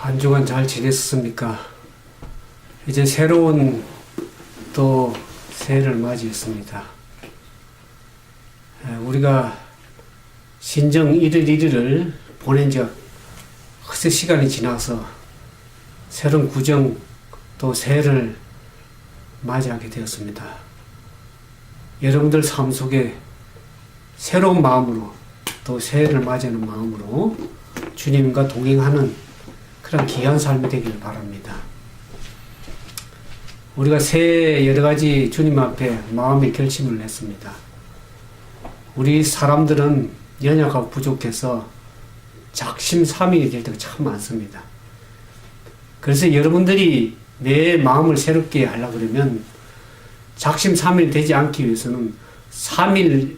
한 주간 잘 지냈습니까? 이제 새로운 또 새해를 맞이했습니다. 우리가 신정 1월 1일을 보낸 지 허세 시간이 지나서 새로운 구정 또 새해를 맞이하게 되었습니다. 여러분들 삶 속에 새로운 마음으로 또 새해를 맞이하는 마음으로 주님과 동행하는 그런 귀한 삶이 되기를 바랍니다. 우리가 새해 여러 가지 주님 앞에 마음의 결심을 했습니다. 우리 사람들은 연약하고 부족해서 작심삼일이 될 때가 참 많습니다. 그래서 여러분들이 내 마음을 새롭게 하려고 그러면 작심삼일 되지 않기 위해서는 3일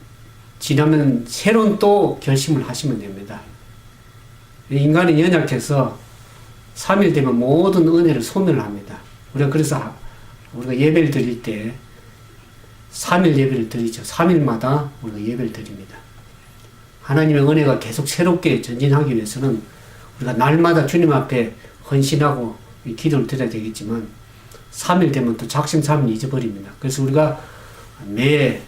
지나면 새로운 또 결심을 하시면 됩니다. 인간은 연약해서 3일 되면 모든 은혜를 소멸합니다. 우리가 그래서 우리가 예배를 드릴 때 3일 예배를 드리죠. 3일마다 우리가 예배를 드립니다. 하나님의 은혜가 계속 새롭게 전진하기 위해서는 우리가 날마다 주님 앞에 헌신하고 기도를 드려야 되겠지만 3일 되면 또 작심삼일 잊어버립니다. 그래서 우리가 매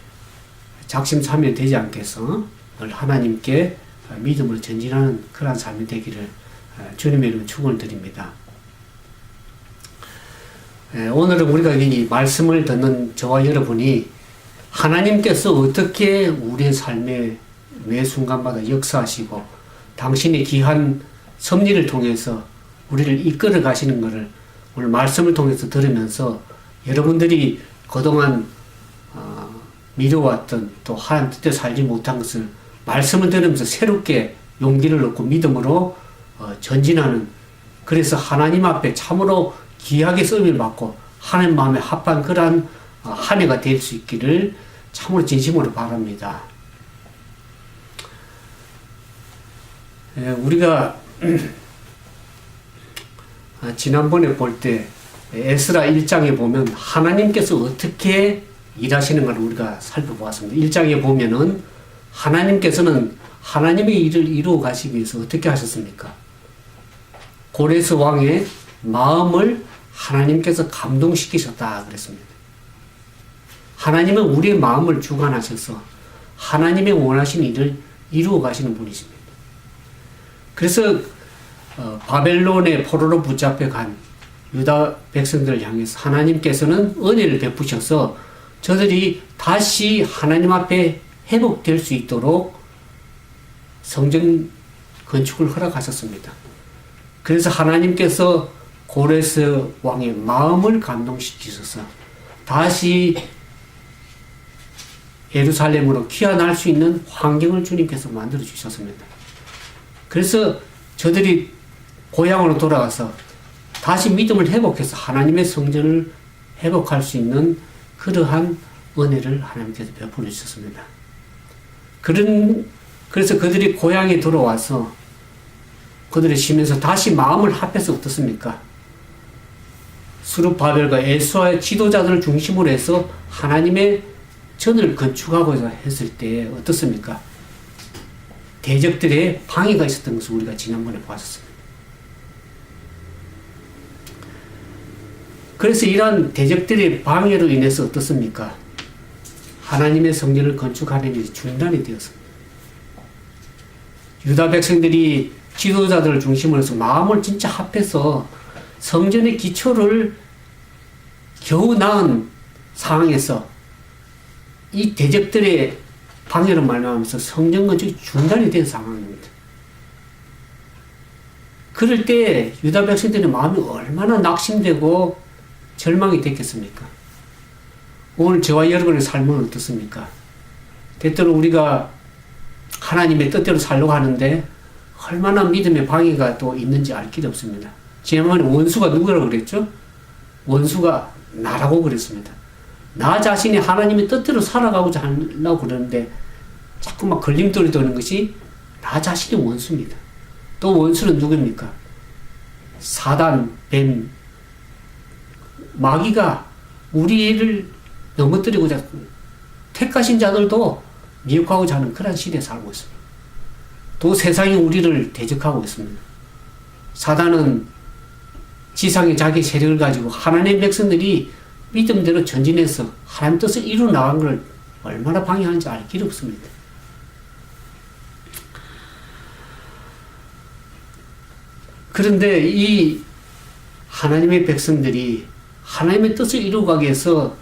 작심삼일 되지 않게 해서 늘 하나님께 믿음으로 전진하는 그러한 삶이 되기를 주님의 이름으로 축원을 드립니다. 오늘은 우리가 이 말씀을 듣는 저와 여러분이 하나님께서 어떻게 우리의 삶에 매 순간마다 역사하시고 당신의 귀한 섭리를 통해서 우리를 이끌어 가시는 것을 오늘 말씀을 통해서 들으면서 여러분들이 그동안 미뤄왔던 또 하나님 뜻대로 살지 못한 것을 말씀을 들으면서 새롭게 용기를 얻고 믿음으로 전진하는, 그래서 하나님 앞에 참으로 귀하게 쓰임을 받고 하나님 마음에 합한 그러한 한 해가 될 수 있기를 참으로 진심으로 바랍니다. 우리가 지난번에 볼 때 에스라 1장에 보면 하나님께서 어떻게 일하시는가를 우리가 살펴보았습니다. 1장에 보면은 하나님께서는 하나님의 일을 이루어 가시기 위해서 어떻게 하셨습니까? 고레스 왕의 마음을 하나님께서 감동시키셨다 그랬습니다. 하나님은 우리의 마음을 주관하셔서 하나님의 원하시는 일을 이루어 가시는 분이십니다. 그래서 바벨론의 포로로 붙잡혀 간 유다 백성들을 향해서 하나님께서는 은혜를 베푸셔서 저들이 다시 하나님 앞에 회복될 수 있도록 성전 건축을 허락하셨습니다. 그래서 하나님께서 고레스 왕의 마음을 감동시키셔서 다시 예루살렘으로 귀환할 수 있는 환경을 주님께서 만들어 주셨습니다. 그래서 저들이 고향으로 돌아가서 다시 믿음을 회복해서 하나님의 성전을 회복할 수 있는 그러한 은혜를 하나님께서 베풀어 주셨습니다. 그래서 그들이 고향에 돌아와서 그들을 쉬면서 다시 마음을 합해서 어떻습니까? 스룹바벨과 에스와의 지도자들을 중심으로 해서 하나님의 전을 건축하고자 했을 때 어떻습니까? 대적들의 방해가 있었던 것을 우리가 지난번에 보았습니다. 그래서 이러한 대적들의 방해로 인해서 어떻습니까? 하나님의 성전을 건축하는 일이 중단이 되었습니다. 유다 백성들이 지도자들을 중심으로 해서 마음을 진짜 합해서 성전의 기초를 겨우 낳은 상황에서 이 대적들의 방해로 말미암아서 성전 건축이 중단이 된 상황입니다. 그럴 때 유다 백성들의 마음이 얼마나 낙심되고 절망이 됐겠습니까? 오늘 저와 여러분의 삶은 어떻습니까? 때때로 우리가 하나님의 뜻대로 살려고 하는데 얼마나 믿음의 방해가 또 있는지 알 길이 없습니다. 지난번에 원수가 누구라고 그랬죠? 원수가 나라고 그랬습니다. 나 자신이 하나님의 뜻대로 살아가고자 하려고 그러는데 자꾸 막 걸림돌이 도는 것이 나 자신이 원수입니다. 또 원수는 누굽니까? 사단, 뱀, 마귀가 우리를 넘어뜨리고자 택하신 자들도 미혹하고자 하는 그런 시대에 살고 있습니다. 또 세상이 우리를 대적하고 있습니다. 사단은 지상에 자기 세력을 가지고 하나님의 백성들이 믿음대로 전진해서 하나님 뜻을 이루어 나간 걸 얼마나 방해하는지 알 길이 없습니다. 그런데 이 하나님의 백성들이 하나님의 뜻을 이루어가기 위해서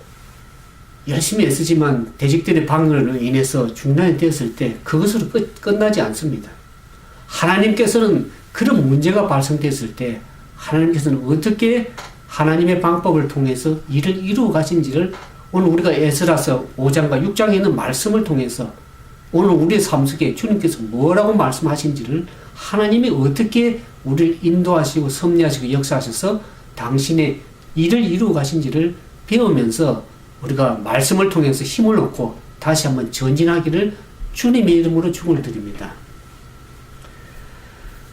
열심히 애쓰지만 대적들의 방해로 인해서 중단이 되었을 때 그것으로 끝나지 않습니다. 하나님께서는 그런 문제가 발생됐을 때 하나님께서는 어떻게 하나님의 방법을 통해서 일을 이루어 가신지를 오늘 우리가 에스라서 5장과 6장에 있는 말씀을 통해서 오늘 우리의 삶 속에 주님께서 뭐라고 말씀하신지를 하나님이 어떻게 우리를 인도하시고 섭리하시고 역사하셔서 당신의 일을 이루어 가신지를 배우면서 우리가 말씀을 통해서 힘을 얻고 다시 한번 전진하기를 주님의 이름으로 축원을 드립니다.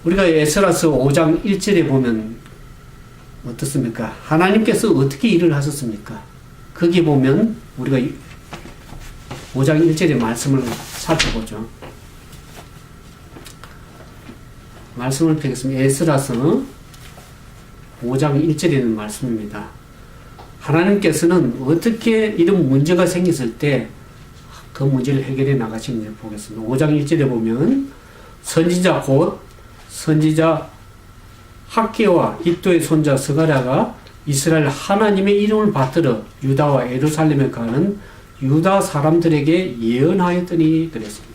우리가 에스라서 5장 1절에 보면 어떻습니까? 하나님께서 어떻게 일을 하셨습니까? 거기 보면 우리가 5장 1절의 말씀을 살펴보죠. 말씀을 펴겠습니다. 에스라서 5장 1절에 있는 말씀입니다. 하나님께서는 어떻게 이런 문제가 생겼을 때 그 문제를 해결해 나가시는지 보겠습니다. 5장 1절에 보면 선지자 곧 선지자 학개와 id도의 손자 스가랴가 이스라엘 하나님의 이름을 받들어 유다와 예루살렘에 가는 유다 사람들에게 예언하였더니 그랬습니다.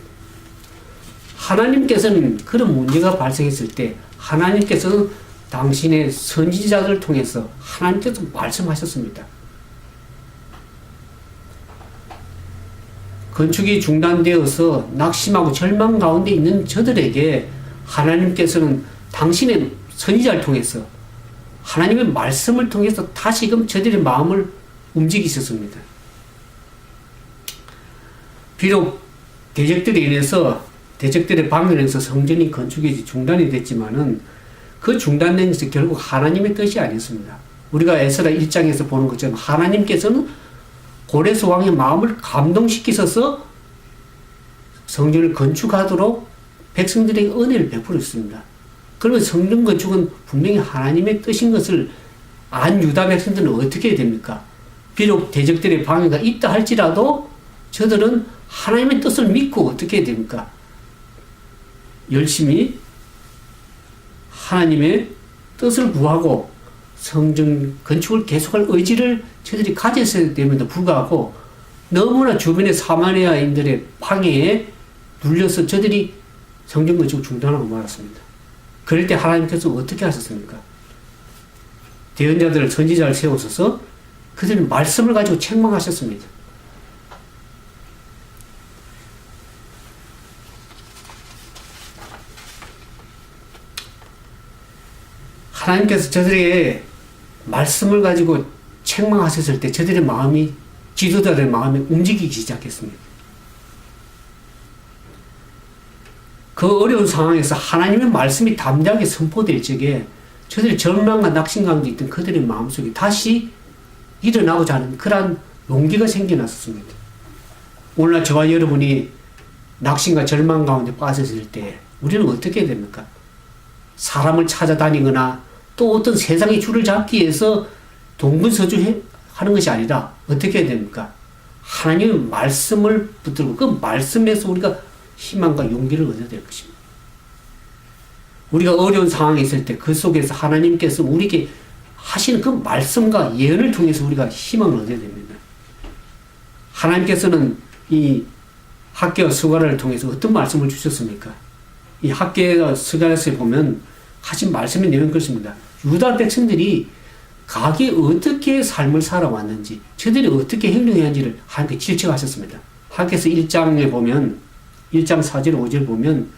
하나님께서는 그런 문제가 발생했을 때 하나님께서는 당신의 선지자들을 통해서 하나님께서 말씀하셨습니다. 건축이 중단되어서 낙심하고 절망 가운데 있는 저들에게 하나님께서는 당신의 선지자를 통해서 하나님의 말씀을 통해서 다시금 저들의 마음을 움직이셨습니다. 비록 대적들에 인해서 대적들의 방해로 인해서 성전이 건축이 중단이 됐지만은 그 중단된 것이 결국 하나님의 뜻이 아니었습니다. 우리가 에스라 1장에서 보는 것처럼 하나님께서는 고레스 왕의 마음을 감동시키셔서 성전을 건축하도록 백성들에게 은혜를 베풀었습니다. 그러면 성전 건축은 분명히 하나님의 뜻인 것을 안 유다 백성들은 어떻게 해야 됩니까? 비록 대적들의 방해가 있다 할지라도 저들은 하나님의 뜻을 믿고 어떻게 해야 됩니까? 열심히 하나님의 뜻을 구하고 성전 건축을 계속할 의지를 저들이 가졌어야 됨에도 불구하고 너무나 주변의 사마리아인들의 방해에 눌려서 저들이 성전 건축을 중단하고 말았습니다. 그럴 때 하나님께서 어떻게 하셨습니까? 대언자들, 선지자를 세우셔서 그들은 말씀을 가지고 책망하셨습니다. 하나님께서 저들에게 말씀을 가지고 책망하셨을 때 저들의 마음이, 지도자들의 마음이 움직이기 시작했습니다. 그 어려운 상황에서 하나님의 말씀이 담대하게 선포될 적에 저들의 절망과 낙심 가운데 있던 그들의 마음속에 다시 일어나고자 하는 그러한 용기가 생겨났습니다. 오늘날 저와 여러분이 낙심과 절망 가운데 빠졌을 때 우리는 어떻게 해야 됩니까? 사람을 찾아다니거나 또 어떤 세상의 줄을 잡기 위해서 동분서주 하는 것이 아니라 어떻게 해야 됩니까? 하나님의 말씀을 붙들고 그 말씀에서 우리가 희망과 용기를 얻어야 될 것입니다. 우리가 어려운 상황에 있을 때 그 속에서 하나님께서 우리에게 하시는 그 말씀과 예언을 통해서 우리가 희망을 얻어야 됩니다. 하나님께서는 이 학개와 스가랴를 통해서 어떤 말씀을 주셨습니까? 이 학개와 스가랴서에 보면 하신 말씀의 내용은 그렇습니다. 유다 백성들이 각이 어떻게 삶을 살아왔는지, 저들이 어떻게 행동해야 하는지를 하나님께 질책하셨습니다. 학개서 1장에 보면 1장 4절 5절 보면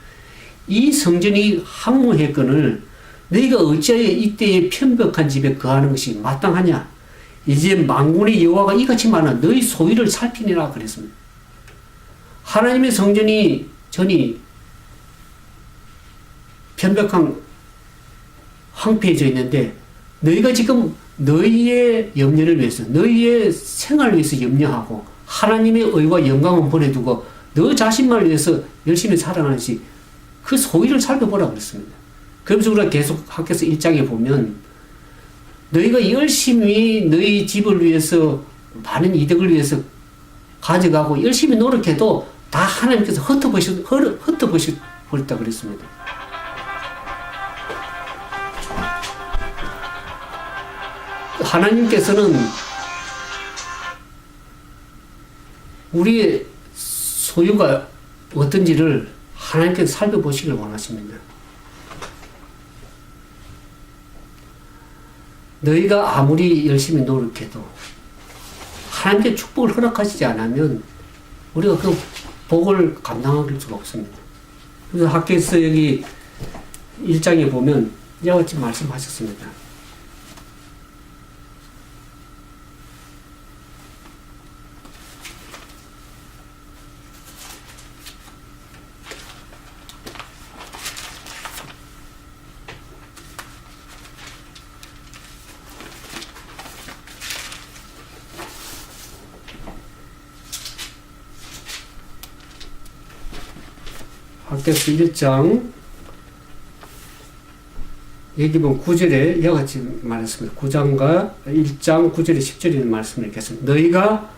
이 성전이 항모했거늘 너희가 어찌하여 이때에 편벽한 집에 거하는 것이 마땅하냐? 이제 만군의 여호와가 이같이 말하나 너희 소유를 살피니라 그랬습니다. 하나님의 성전이 전이 편벽한 황폐해져 있는데 너희가 지금 너희의 염려를 위해서 너희의 생활을 위해서 염려하고 하나님의 의와 영광을 보내두고 너 자신만을 위해서 열심히 살아가는지 그 소위를 살펴보라 그랬습니다. 그러면서 우리가 계속 학교에서 1장에 보면 너희가 열심히 너희 집을 위해서 많은 이득을 위해서 가져가고 열심히 노력해도 다 하나님께서 흩어버렸다 그랬습니다. 하나님께서는 우리의 소유가 어떤지를 하나님께서 살펴보시길 원하십니다. 너희가 아무리 열심히 노력해도 하나님께 축복을 허락하시지 않으면 우리가 그 복을 감당할 수가 없습니다. 그래서 학교에서 여기 1장에 보면 이와 같이 말씀하셨습니다. 학개서 1장 여기 보면 9절에 이와 같이 말했습니다. 9장과 1장 9절에 10절에 있는 말씀을 읽겠습니다. 너희가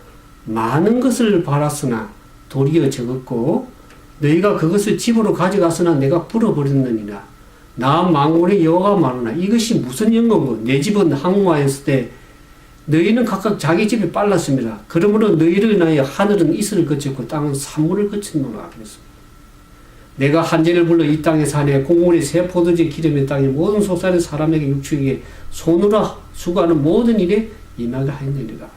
많은 것을 바랐으나 도리어 적었고 너희가 그것을 집으로 가져갔으나 내가 불어버렸느니라. 나 만군의 여호와가 말하나 이것이 무슨 영광이고 내 집은 항모하였을 때 너희는 각각 자기 집에 빨랐습니다. 그러므로 너희를 인하여 하늘은 이슬을 거쳤고 땅은 산물을 거쳤노라 그랬습니다. 내가 한전을 불러 이 땅의 산에 공원의 새 포도주 기름의 땅에 모든 속살의 사람에게 육축에게 손으로 수고하는 모든 일에 임하게 하였느니라.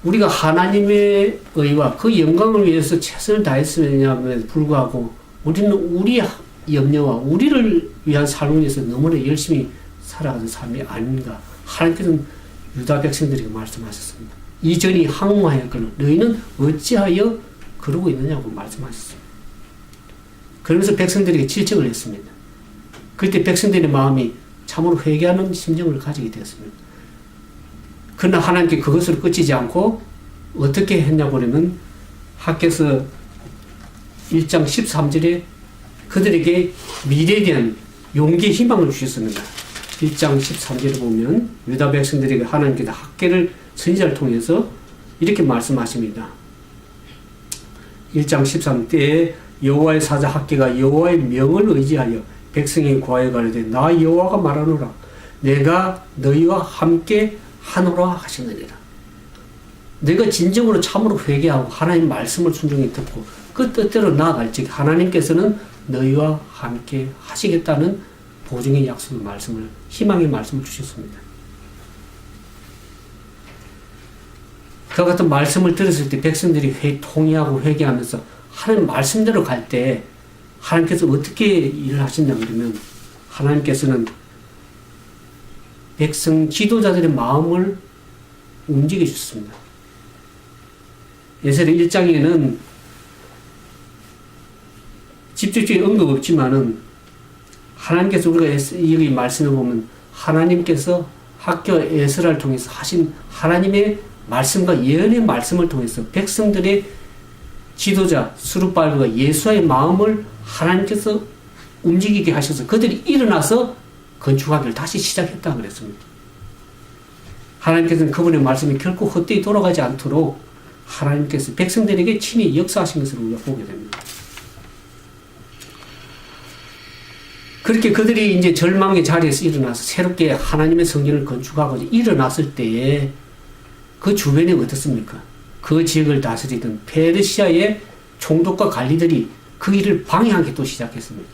우리가 하나님의 의와 그 영광을 위해서 최선을 다했음에도 불구하고 우리는 우리 염려와 우리를 위한 삶을 위해서 너무나 열심히 살아가는 삶이 아닌가. 하나님께서는 유다 백성들에게 말씀하셨습니다. 이전이 항모하였거늘 너희는 어찌하여 그러고 있느냐고 말씀하셨어요. 그러면서 백성들에게 질책을 했습니다. 그때 백성들의 마음이 참으로 회개하는 심정을 가지게 되었습니다. 그러나 하나님께 그것으로 끝이지 않고 어떻게 했냐고 그러면 학개서 1장 13절에 그들에게 미래에 대한 용기, 희망을 주셨습니다. 1장 13절에 보면 유다 백성들에게 하나님께서 학개를 선지자를 통해서 이렇게 말씀하십니다. 1장 13때에 여호와의 사자 학개가 여호와의 명을 의지하여 백성이 구하여 가로되 나 여호와가 말하노라 내가 너희와 함께 하노라 하시느니라. 내가 진정으로 참으로 회개하고 하나님 말씀을 순종히 듣고 그 뜻대로 나아갈 즉 하나님께서는 너희와 함께 하시겠다는 보증의 약속의 말씀을 희망의 말씀을 주셨습니다. 그와 같은 말씀을 들었을 때 백성들이 통회하고 회개하면서 하나님 말씀대로 갈 때 하나님께서 어떻게 일을 하신다 그러면 하나님께서는 백성 지도자들의 마음을 움직여 주셨습니다. 에스라 1장에는 직접적인 언급 없지만은 하나님께서 우리가 여기 말씀을 보면 하나님께서 학교 에스라를 통해서 하신 하나님의 말씀과 예언의 말씀을 통해서 백성들의 지도자 스룹바벨과 예수와의 마음을 하나님께서 움직이게 하셔서 그들이 일어나서 건축하기를 다시 시작했다 그랬습니다. 하나님께서는 그분의 말씀이 결코 헛되이 돌아가지 않도록 하나님께서 백성들에게 친히 역사하신 것을 우리가 보게 됩니다. 그렇게 그들이 이제 절망의 자리에서 일어나서 새롭게 하나님의 성전을 건축하고 일어났을 때에 그 주변이 어떻습니까? 그 지역을 다스리던 페르시아의 총독과 관리들이 그 일을 방해하기 또 시작했습니다.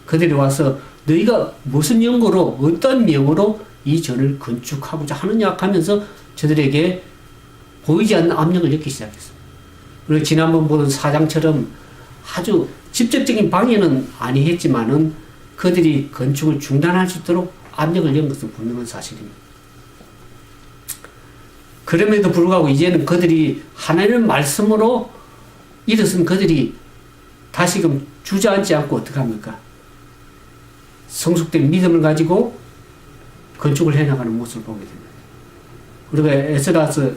그들이 와서 너희가 무슨 연고로 어떤 명으로 이 전을 건축하고자 하느냐 하면서 저들에게 보이지 않는 압력을 넣기 시작했습니다. 그리고 지난번 보던 사장처럼 아주 직접적인 방해는 아니했지만은 그들이 건축을 중단할 수 있도록 압력을 넣은 것은 분명한 사실입니다. 그럼에도 불구하고 이제는 그들이 하나님의 말씀으로 일어선 그들이 다시금 주저앉지 않고 어떡합니까? 성숙된 믿음을 가지고 건축을 해나가는 모습을 보게 됩니다. 우리가 에스라서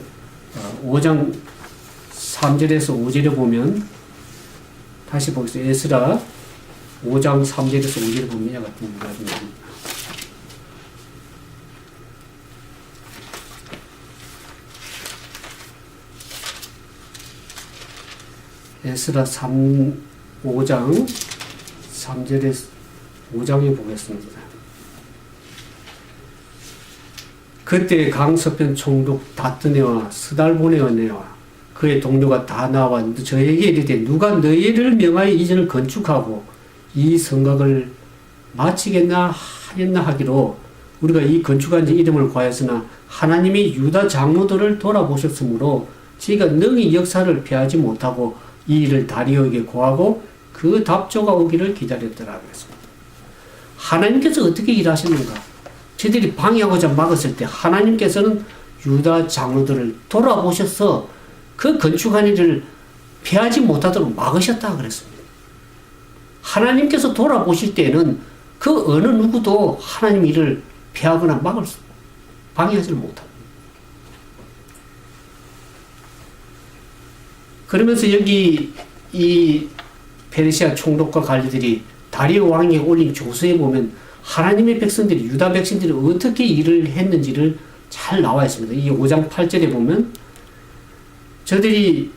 5장 3절에서 5절에 보면 다시 보겠습니다. 에스라 5장 3절에서 5절에 보면 이와 같은 말이 나옵니다. 에스라 5장 3절에 5장에 보겠습니다. 그때 강서편 총독 다뜨네와 스달보네와 그의 동료가 다 나와 저에게 이르되 누가 너희를 명하여 이전을 건축하고 이 성곽을 마치겠나 하였나 하기로 우리가 이 건축한 지 이름을 구하였으나 하나님이 유다 장로들을 돌아보셨으므로 저희가 능히 역사를 피하지 못하고 이 일을 다리오에게 고하고 그 답조가 오기를 기다렸더라 그랬습니다. 하나님께서 어떻게 일하시는가? 저들이 방해하고자 막았을 때 하나님께서는 유다 장로들을 돌아보셔서 그 건축한 일을 피하지 못하도록 막으셨다 그랬습니다. 하나님께서 돌아보실 때에는 그 어느 누구도 하나님 일을 피하거나 방해하지 못합니다. 그러면서 여기 이 페르시아 총독과 관리들이 다리오 왕에게 올린 조서에 보면 하나님의 백성들이 유다 백성들이 어떻게 일을 했는지를 잘 나와 있습니다. 이 5장 8절에 보면 저들이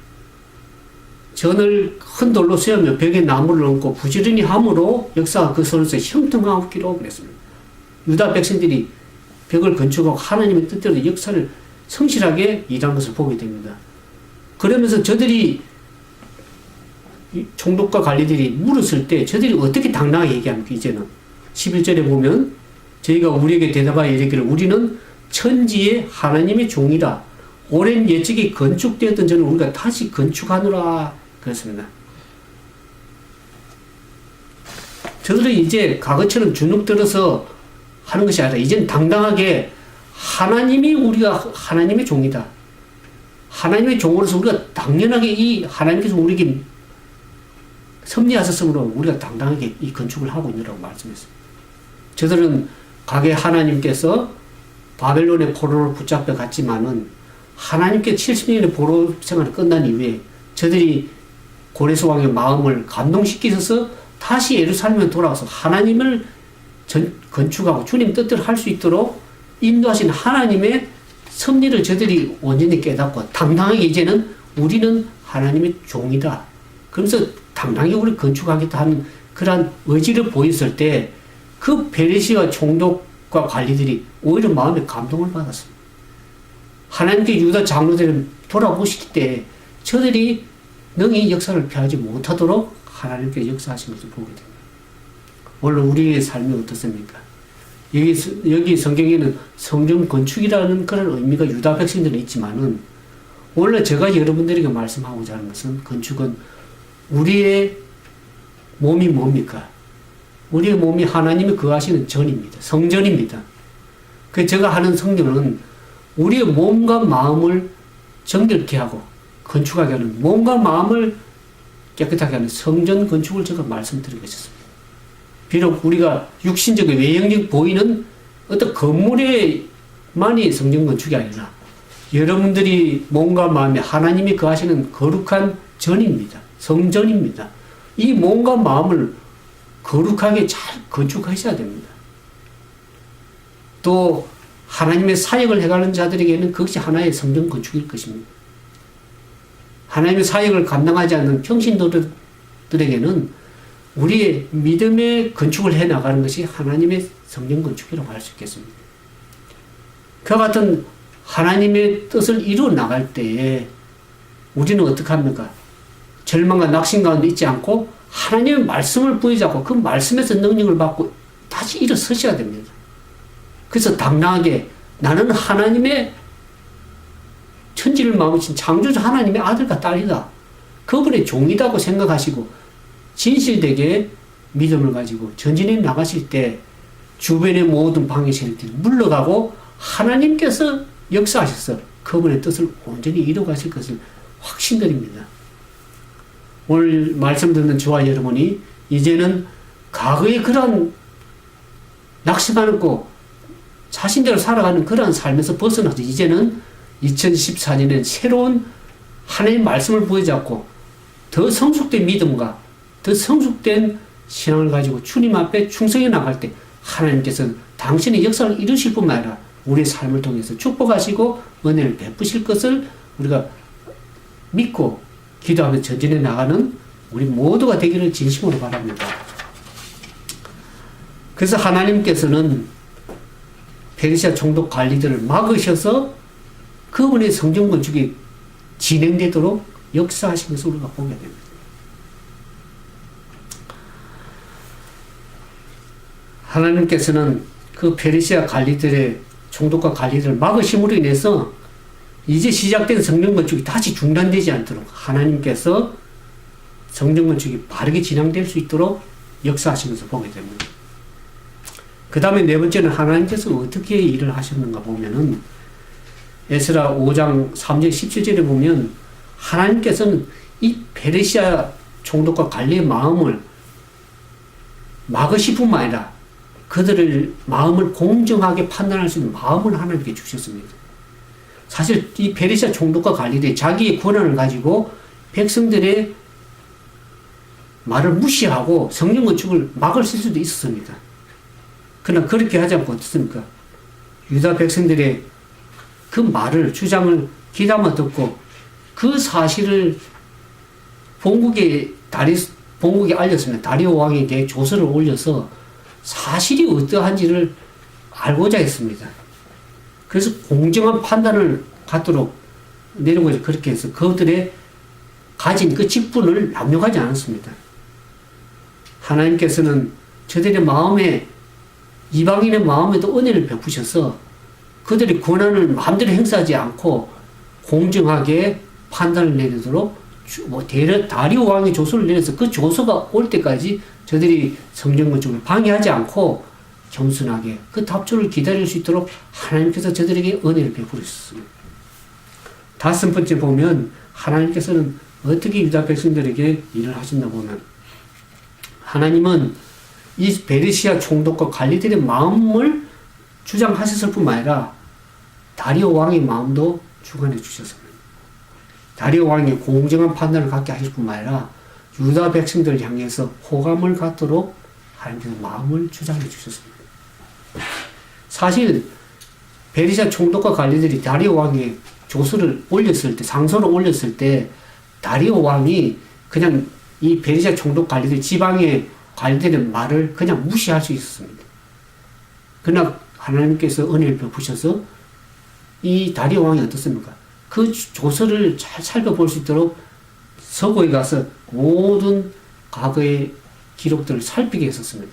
전을 큰 돌로 세우며 벽에 나무를 얹고 부지런히 함으로 역사가 그 손에서 형통하기로 그랬습니다. 유다 백성들이 벽을 건축하고 하나님의 뜻대로 역사를 성실하게 일한 것을 보게 됩니다. 그러면서 저들이 총독과 관리들이 물었을 때 저들이 어떻게 당당하게 얘기합니까? 이제는 11절에 보면 저희가 우리에게 대답하여 이르기를 우리는 천지의 하나님의 종이라 오랜 옛적에 건축되었던 전을 우리가 다시 건축하노라 그랬습니다. 저들은 이제 과거처럼 주눅 들어서 하는 것이 아니라 이제는 당당하게 하나님이 우리가 하나님의 종이다. 하나님의 종으로서 우리가 당연하게 이 하나님께서 우리에게 섭리하셨으므로 우리가 당당하게 이 건축을 하고 있느라고 말씀했습니다. 저들은 가게 하나님께서 바벨론의 포로를 붙잡혀 갔지만은 하나님께 70년의 포로 생활이 끝난 이후에 저들이 고레스 왕의 마음을 감동시키셔서 다시 예루살렘에 돌아와서 하나님을 건축하고 주님 뜻대로 할 수 있도록 인도하신 하나님의 섭리를 저들이 온전히 깨닫고 당당하게 이제는 우리는 하나님의 종이다. 그러면서 당당하게 우리 건축하겠다 하는 그러한 의지를 보였을 때 그 페르시아 총독과 관리들이 오히려 마음에 감동을 받았습니다. 하나님께 유다 장로들을 돌아보실 때 저들이 능히 역사를 피하지 못하도록 하나님께 역사하신 것을 보게 됩니다. 물론 우리의 삶이 어떻습니까? 여기 성경에는 성전 건축이라는 그런 의미가 유다 백성들은 있지만은 원래 제가 여러분들에게 말씀하고자 하는 것은 건축은 우리의 몸이 뭡니까? 우리의 몸이 하나님이 거하시는 전입니다. 성전입니다. 그 제가 하는 성경은 우리의 몸과 마음을 정결케 하고 건축하게 하는 몸과 마음을 깨끗하게 하는 성전 건축을 제가 말씀드리고 있었습니다. 비록 우리가 육신적인 외형적 보이는 어떤 건물에만이 성전 건축이 아니라 여러분들이 몸과 마음에 하나님이 거하시는 거룩한 전입니다. 성전입니다. 이 몸과 마음을 거룩하게 잘 건축하셔야 됩니다. 또 하나님의 사역을 해가는 자들에게는 그것이 하나의 성전 건축일 것입니다. 하나님의 사역을 감당하지 않는 평신도들에게는 우리의 믿음의 건축을 해나가는 것이 하나님의 성전 건축이라고 할 수 있겠습니다. 그와 같은 하나님의 뜻을 이루어 나갈 때에 우리는 어떻게 합니까? 절망과 낙심 가운데 있지 않고 하나님의 말씀을 부여잡고 그 말씀에서 능력을 받고 다시 일어서셔야 됩니다. 그래서 당당하게 나는 하나님의 천지를 마음으신 창조주 하나님의 아들과 딸이다. 그분의 종이다고 생각하시고 진실되게 믿음을 가지고 전진해 나가실 때 주변의 모든 방해 세력들이 물러가고 하나님께서 역사하셔서 그분의 뜻을 온전히 이루어가실 것을 확신드립니다. 오늘 말씀 듣는 저와 여러분이 이제는 과거의 그런 낙심하고 자신대로 살아가는 그런 삶에서 벗어나서 이제는 2014년엔 새로운 하나님의 말씀을 보여잡고 더 성숙된 믿음과 더 성숙된 신앙을 가지고 주님 앞에 충성해 나갈 때 하나님께서는 당신의 역사를 이루실 뿐만 아니라 우리의 삶을 통해서 축복하시고 은혜를 베푸실 것을 우리가 믿고 기도하며 전진해 나가는 우리 모두가 되기를 진심으로 바랍니다. 그래서 하나님께서는 페르시아 총독 관리들을 막으셔서 그분의 성전 건축이 진행되도록 역사하신 것을 우리가 보게 됩니다. 하나님께서는 그 페르시아 관리들의 총독과 관리들을 막으심으로 인해서 이제 시작된 성전 건축이 다시 중단되지 않도록 하나님께서 성전 건축이 바르게 진행될 수 있도록 역사하신 것을 보게 됩니다. 그 다음에 네 번째는 하나님께서 어떻게 일을 하셨는가 보면은 에스라 5장 3절 17절에 보면 하나님께서는 이 페르시아 총독과 관리의 마음을 막으실 뿐만 아니라 그들의 마음을 공정하게 판단할 수 있는 마음을 하나님께 주셨습니다. 사실 이 페르시아 총독과 관리들이 자기의 권한을 가지고 백성들의 말을 무시하고 성전 건축을 막을 수도 있었습니다. 그러나 그렇게 하지 않고 어떻습니까? 유다 백성들의 그 말을, 주장을 귀담아 듣고 그 사실을 본국에 알렸습니다. 다리오 왕에게 조서를 올려서 사실이 어떠한지를 알고자 했습니다. 그래서 공정한 판단을 갖도록 내린 거죠. 그렇게 해서 그들의 가진 그 직분을 남용하지 않았습니다. 하나님께서는 저들의 마음에, 이방인의 마음에도 은혜를 베푸셔서 그들의 권한을 마음대로 행사하지 않고 공정하게 판단을 내리도록 다리오 왕의 조서를 내려서 그 조서가 올 때까지 저들이 성전 건축을 방해하지 않고 겸손하게 그 답조를 기다릴 수 있도록 하나님께서 저들에게 은혜를 베푸셨습니다. 다섯 번째 보면 하나님께서는 어떻게 유다 백성들에게 일을 하셨나 보면 하나님은 이 페르시아 총독과 관리들의 마음을 주장하셨을 뿐만 아니라 다리오 왕의 마음도 주관해 주셨습니다. 다리오 왕이 공정한 판단을 갖게 하실 뿐만 아니라 유다 백성들을 향해서 호감을 갖도록 하나님께서 마음을 주장해 주셨습니다. 사실 페르시아 총독과 관리들이 다리오 왕의 조서를 올렸을 때, 상소를 올렸을 때 다리오 왕이 그냥 이 페르시아 총독 관리들, 지방의 관리들의 말을 그냥 무시할 수 있었습니다. 그러나 하나님께서 은혜를 베푸셔서 이 다리오 왕이 어떻습니까? 그 조서를 잘 살펴볼 수 있도록 서고에 가서 모든 과거의 기록들을 살피게 했었습니다.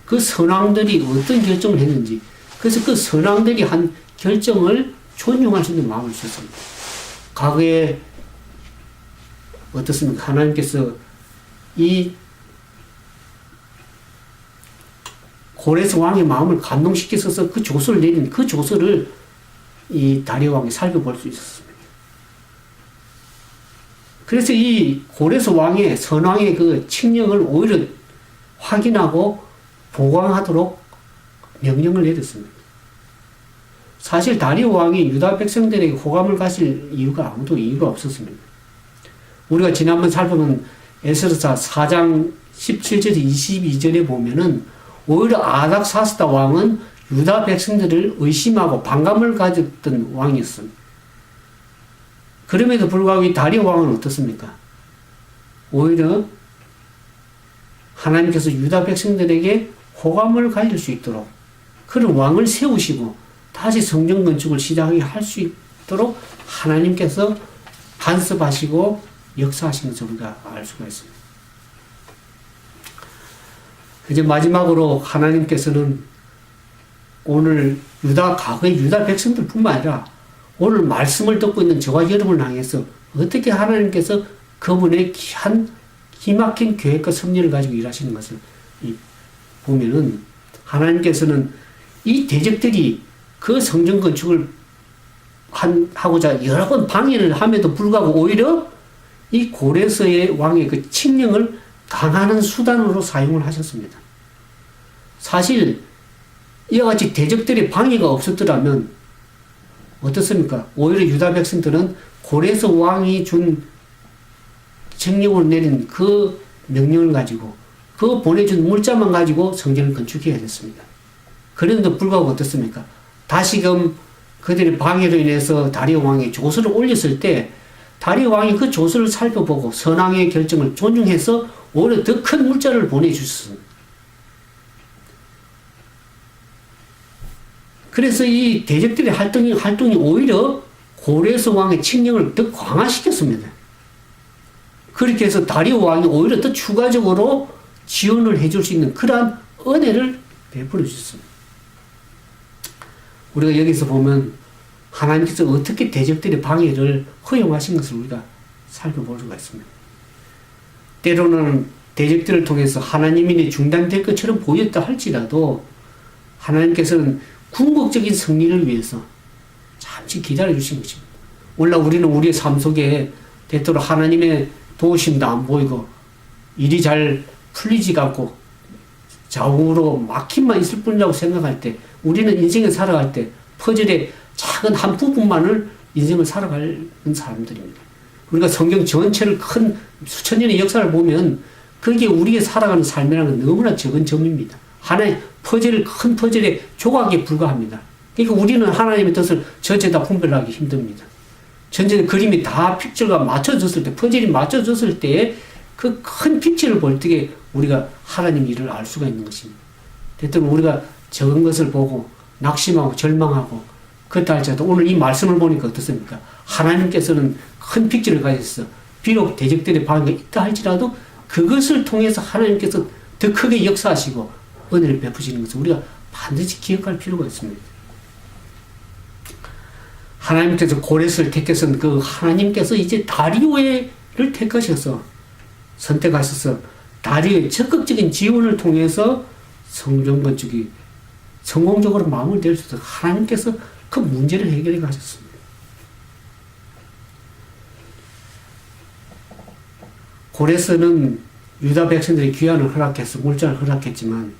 그 선왕들이 어떤 결정을 했는지, 그래서 그 선왕들이 한 결정을 존중할 수 있는 마음을 주셨습니다. 과거에 어떻습니까? 하나님께서 이 고레스 왕의 마음을 감동시켜서 그 조서를 내린 그 조서를 이 다리오 왕이 살펴볼 수 있었습니다. 그래서 이 고레스 왕의 선왕의 그 칙령을 오히려 확인하고 보강하도록 명령을 내렸습니다. 사실 다리오 왕이 유다 백성들에게 호감을 가질 이유가 이유가 없었습니다. 우리가 지난번 살펴본 에스더서 4장 17절 22절에 보면은 오히려 아닥사스다 왕은 유다 백성들을 의심하고 반감을 가졌던 왕이었습니다. 그럼에도 불구하고 이 다리오 왕은 어떻습니까? 오히려 하나님께서 유다 백성들에게 호감을 가질 수 있도록 그런 왕을 세우시고 다시 성전 건축을 시작하게 할 수 있도록 하나님께서 간섭하시고 역사하신 것을 우리가 알 수가 있습니다. 이제 마지막으로 하나님께서는 오늘 과거의 유다 백성들 뿐만 아니라 오늘 말씀을 듣고 있는 저와 여러분을 향해서 어떻게 하나님께서 그분의 기막힌 계획과 섭리를 가지고 일하시는 것을 보면은 하나님께서는 이 대적들이 그 성전 건축을 하고자 여러 번 방해를 함에도 불구하고 오히려 이 고레스의 왕의 그 칙령을 강하는 수단으로 사용을 하셨습니다. 사실 이와 같이 대적들의 방해가 없었더라면 어떻습니까? 오히려 유다 백성들은 고레스 왕이 준 칙령을 내린 그 명령을 가지고 그 보내준 물자만 가지고 성전을 건축해야 됐습니다. 그런데도 불구하고 어떻습니까? 다시금 그들의 방해로 인해서 다리오 왕이 조서를 올렸을 때 다리오 왕이 그 조서를 살펴보고 선왕의 결정을 존중해서 오히려 더 큰 물자를 보내주셨습니다. 그래서 이 대적들의 활동이 오히려 고레스 왕의 칙령을 더 강화시켰습니다. 그렇게 해서 다리오 왕이 오히려 더 추가적으로 지원을 해줄 수 있는 그러한 은혜를 베풀어 주셨습니다. 우리가 여기서 보면 하나님께서 어떻게 대적들의 방해를 허용하신 것을 우리가 살펴볼 수가 있습니다. 때로는 대적들을 통해서 하나님이 중단될 것처럼 보였다 할지라도 하나님께서는 궁극적인 승리를 위해서 잠시 기다려 주신 것입니다. 원래 우리는 우리의 삶 속에 때때로 하나님의 도우심도 안 보이고 일이 잘 풀리지가 않고 좌우로 막힘만 있을 뿐이라고 생각할 때 우리는 인생을 살아갈 때 퍼즐의 작은 한 부분만을 인생을 살아가는 사람들입니다. 우리가 성경 전체를 큰 수천 년의 역사를 보면 그게 우리의 살아가는 삶이라는 건 너무나 적은 점입니다. 하나의 큰 퍼즐의 조각에 불과합니다. 그러니까 우리는 하나님의 뜻을 전체 다 분별하기 힘듭니다. 전체 그림이 다 픽처가 맞춰졌을 때, 퍼즐이 맞춰졌을 때 그 큰 픽처를 볼 때 우리가 하나님 일을 알 수가 있는 것입니다. 때때로 우리가 적은 것을 보고 낙심하고 절망하고 그렇다 할지라도 오늘 이 말씀을 보니까 어떻습니까? 하나님께서는 큰 픽처를 가지셔서 비록 대적들의 방해가 있다 할지라도 그것을 통해서 하나님께서 더 크게 역사하시고 은혜를 베푸시는 것을 우리가 반드시 기억할 필요가 있습니다. 하나님께서 고레스를 택해서 그 하나님께서 이제 다리오를 택하셔서 선택하셔서 다리오의 적극적인 지원을 통해서 성전 건축이 성공적으로 마무리될 수 있어서 하나님께서 그 문제를 해결해 가셨습니다. 고레스는 유다 백성들의 귀환을 허락해서 물자를 허락했지만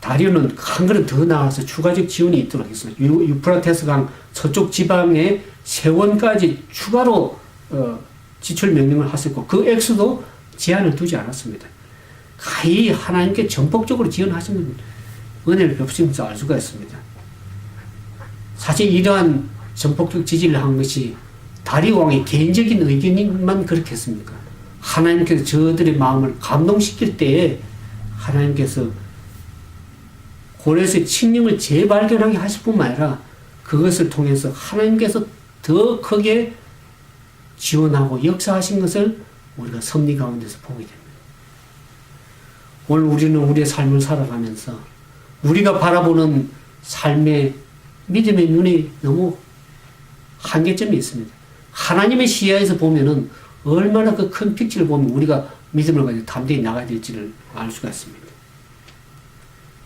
다리오는 한 걸음 더 나아가서 추가적 지원이 있도록 했습니다. 유프라테스 강 서쪽 지방에 세원까지 추가로 지출 명령을 하셨고 그 액수도 제한을 두지 않았습니다. 가히 하나님께 전폭적으로 지원하시는 은혜를 베푸시면서 알 수가 있습니다. 사실 이러한 전폭적 지지를 한 것이 다리오 왕의 개인적인 의견만 그렇게 했습니까? 하나님께서 저들의 마음을 감동시킬 때에 하나님께서 고레스의 칙령을 재발견하게 하실 뿐만 아니라 그것을 통해서 하나님께서 더 크게 지원하고 역사하신 것을 우리가 섭리 가운데서 보게 됩니다. 오늘 우리는 우리의 삶을 살아가면서 우리가 바라보는 삶의 믿음의 눈이 너무 한계점이 있습니다. 하나님의 시야에서 보면은 얼마나 그 큰 픽처를 보면 우리가 믿음을 가지고 담대히 나가야 될지를 알 수가 있습니다.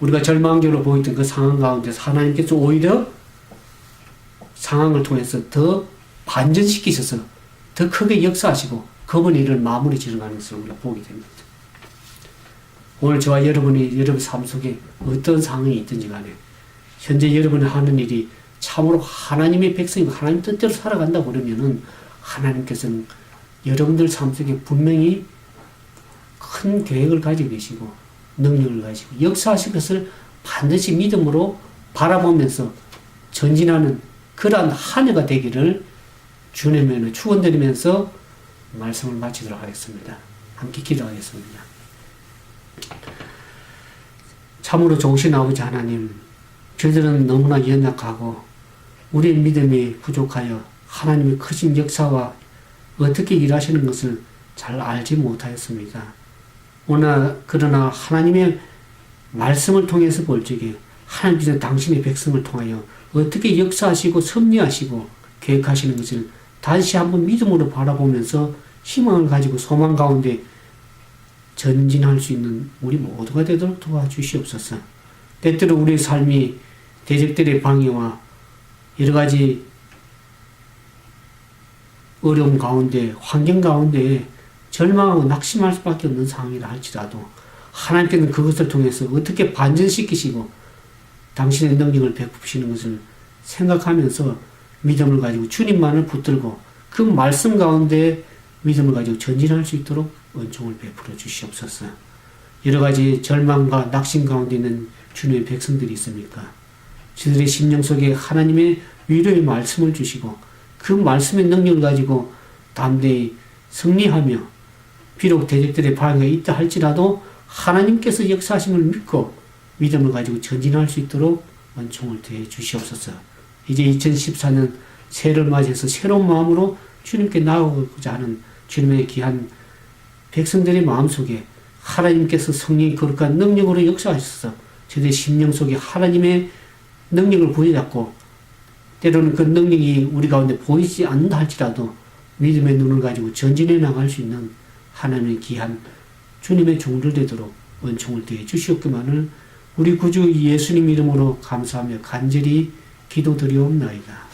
우리가 절망적으로 보였던 그 상황 가운데서 하나님께서 오히려 상황을 통해서 더 반전시키셔서 더 크게 역사하시고 그분의 일을 마무리 지어가는 것을 우리가 보게 됩니다. 오늘 저와 여러분이 여러분 삶 속에 어떤 상황이 있든지 간에 현재 여러분이 하는 일이 참으로 하나님의 백성이고 하나님 뜻대로 살아간다고 그러면은 하나님께서는 여러분들 삶 속에 분명히 큰 계획을 가지고 계시고 능력을 가지고 역사하실 것을 반드시 믿음으로 바라보면서 전진하는 그러한 한 해가 되기를 주님의 은혜로 축원드리면서 말씀을 마치도록 하겠습니다. 함께 기도하겠습니다. 참으로 좋으신 아버지 하나님, 저희들은 너무나 연약하고 우리의 믿음이 부족하여 하나님의 크신 역사와 어떻게 일하시는 것을 잘 알지 못하였습니다. 그러나 하나님의 말씀을 통해서 볼 적에 하나님께서 당신의 백성을 통하여 어떻게 역사하시고 섭리하시고 계획하시는 것을 다시 한번 믿음으로 바라보면서 희망을 가지고 소망 가운데 전진할 수 있는 우리 모두가 되도록 도와주시옵소서. 때때로 우리의 삶이 대적들의 방해와 여러 가지 어려움 가운데, 환경 가운데 절망하고 낙심할 수밖에 없는 상황이라 할지라도 하나님께서는 그것을 통해서 어떻게 반전시키시고 당신의 능력을 베푸시는 것을 생각하면서 믿음을 가지고 주님만을 붙들고 그 말씀 가운데 믿음을 가지고 전진할 수 있도록 은총을 베풀어 주시옵소서. 여러 가지 절망과 낙심 가운데 있는 주님의 백성들이 있습니까? 저들의 심령 속에 하나님의 위로의 말씀을 주시고 그 말씀의 능력을 가지고 담대히 승리하며 비록 대적들의 방해가 있다 할지라도 하나님께서 역사하심을 믿고 믿음을 가지고 전진할 수 있도록 은총을 더해 주시옵소서. 이제 2014년 새해를 맞이해서 새로운 마음으로 주님께 나아가고자 하는 주님의 귀한 백성들의 마음속에 하나님께서 성령의 거룩한 능력으로 역사하셔서 저들의 심령 속에 하나님의 능력을 부여잡고 때로는 그 능력이 우리 가운데 보이지 않는다 할지라도 믿음의 눈을 가지고 전진해 나갈 수 있는 하나님의 귀한 주님의 종들 되도록 은총을 더해 주시옵기만을 우리 구주 예수님 이름으로 감사하며 간절히 기도드리옵나이다.